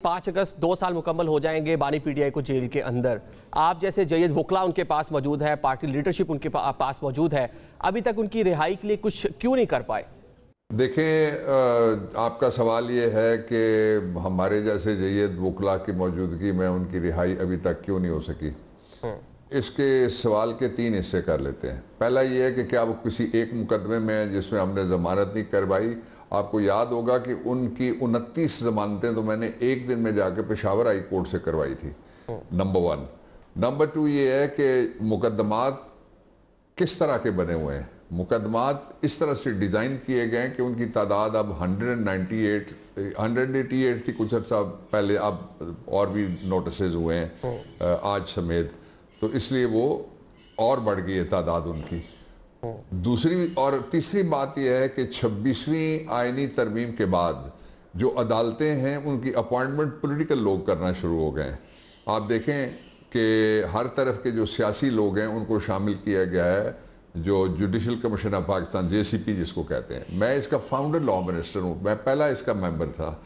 5 अगस्त 2 साल मुकम्मल हो जाएंगे बानी पीटीआई को जेल के अंदर। आप जैसे जयद वकला उनके पास मौजूद है, पार्टी लीडरशिप उनके पास मौजूद है, अभी तक उनकी रिहाई के लिए कुछ क्यों नहीं कर पाए? देखें, आपका सवाल ये है कि हमारे जैसे जयद वकला की मौजूदगी में उनकी रिहाई अभी तक क्यों नहीं हो सकी। इसके सवाल के 3 हिस्से कर लेते हैं। पहला ये है कि क्या वो किसी एक मुकदमे में जिसमें हमने ज़मानत नहीं करवाई। आपको याद होगा कि उनकी 29 ज़मानतें तो मैंने एक दिन में जाके पेशावर हाई कोर्ट से करवाई थी। नंबर 1। नंबर 2 ये है कि मुकदमात किस तरह के बने हुए हैं। मुकदमात इस तरह से डिज़ाइन किए गए हैं कि उनकी तादाद अब 188 थी कुछ अर्सा पहले, अब और भी नोटिस हुए हैं आज समेत, तो इसलिए वो और बढ़ गई है तादाद उनकी। दूसरी और तीसरी बात यह है कि 26वीं आईनी तरमीम के बाद जो अदालतें हैं उनकी अपॉइंटमेंट पॉलिटिकल लोग करना शुरू हो गए हैं। आप देखें कि हर तरफ के जो सियासी लोग हैं उनको शामिल किया गया है, जो judicial commission of Pakistan JCP जिसको कहते हैं। मैं इसका फाउंडर लॉ मिनिस्टर हूँ, मैं पहला इसका मेंबर था।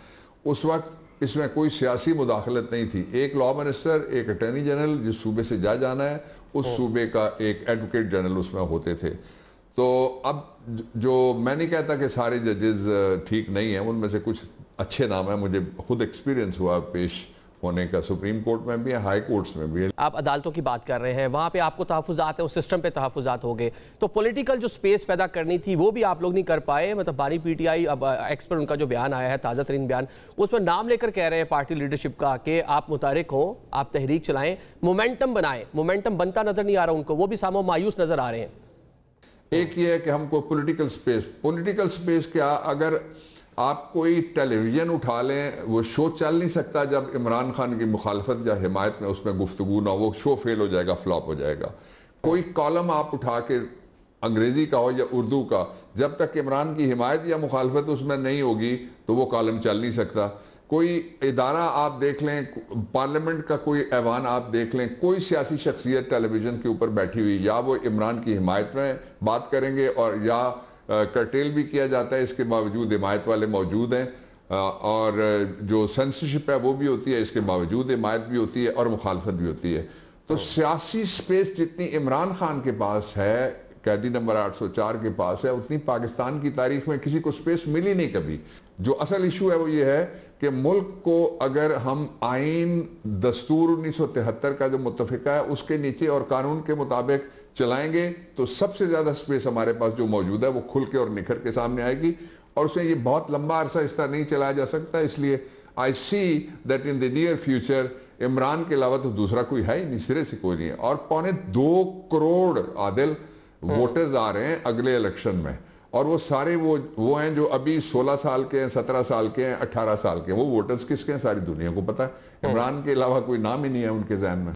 उस वक्त इसमें कोई सियासी मुदाखलत नहीं थी। एक लॉ मिनिस्टर, एक अटॉर्नी जनरल जिस सूबे से जाना है, उस सूबे का एक एडवोकेट जनरल उसमें होते थे। तो अब जो मैं नहीं कहता कि सारे जजेस ठीक नहीं हैं, उनमें से कुछ अच्छे नाम हैं। मुझे खुद एक्सपीरियंस हुआ पेश होने का, सुप्रीम कोर्ट में भी है, हाई कोर्ट्स में भी है। आप अदालतों की बात कर रहे हैं, वहाँ पे आपको तहफ़्फ़ुज़ात है, उस सिस्टम पे तहफ़्फ़ुज़ात हो गए, तो पॉलिटिकल जो स्पेस पैदा करनी थी वो भी आप लोग नहीं कर पाए। मतलब बानी पीटीआई अब एक्स पर उनका जो बयान आया है, ताज़ा तरीन बयान, उसमें नाम लेकर कह रहे हैं पार्टी लीडरशिप का कि आप मुतारिक हो, आप तहरीक चलाएं, मोमेंटम बनाएं। मोमेंटम बनता नजर नहीं आ रहा उनको, वो भी सामो मायूस नजर आ रहे हैं। एक ये है कि हमको पॉलिटिकल स्पेस क्या, अगर आप कोई टेलीविज़न उठा लें, वो शो चल नहीं सकता जब इमरान खान की मुखालफत या हिमायत में उसमें गुफ्तगू ना हो, वो शो फेल हो जाएगा, फ्लॉप हो जाएगा। कोई कॉलम आप उठा के अंग्रेज़ी का हो या उर्दू का, जब तक इमरान की हिमायत या मुखालफत उसमें नहीं होगी तो वो कॉलम चल नहीं सकता। कोई इदारा आप देख लें, पार्लियामेंट का कोई ऐवान आप देख लें, कोई सियासी शख्सियत टेलीविज़न के ऊपर बैठी हुई, या वो इमरान की हिमायत में बात करेंगे और या कर्टेल भी किया जाता है, इसके बावजूद हिमायत वाले मौजूद हैं, और जो सेंसरशिप है वो भी होती है, इसके बावजूद हिमायत भी होती है और मुखालफत भी होती है। तो सियासी स्पेस जितनी इमरान खान के पास है, कैदी नंबर 804 के पास है, उतनी पाकिस्तान की तारीख में किसी को स्पेस मिली नहीं कभी। जो असल इशू है वो ये है कि मुल्क को अगर हम आइन दस्तूर 1973 का जो मुत्तफ़िका है उसके नीचे और कानून के मुताबिक चलाएंगे तो सबसे ज़्यादा स्पेस हमारे पास जो मौजूद है वो खुल के और निखर के सामने आएगी, और उसमें ये बहुत लंबा अरसा इस तरह नहीं चलाया जा सकता। इसलिए I see that in the near future Imran के अलावा तो दूसरा कोई है ही नहीं, सिरे से कोई नहीं है। और 2.25 करोड़ आदिल वोटर्स आ रहे हैं अगले इलेक्शन में, और वो सारे वो हैं जो अभी 16 साल के हैं, 17 साल के हैं, 18 साल के हैं। वो वोटर्स किसके हैं सारी दुनिया को पता है। इमरान के अलावा कोई नाम ही नहीं है उनके ज़हन में।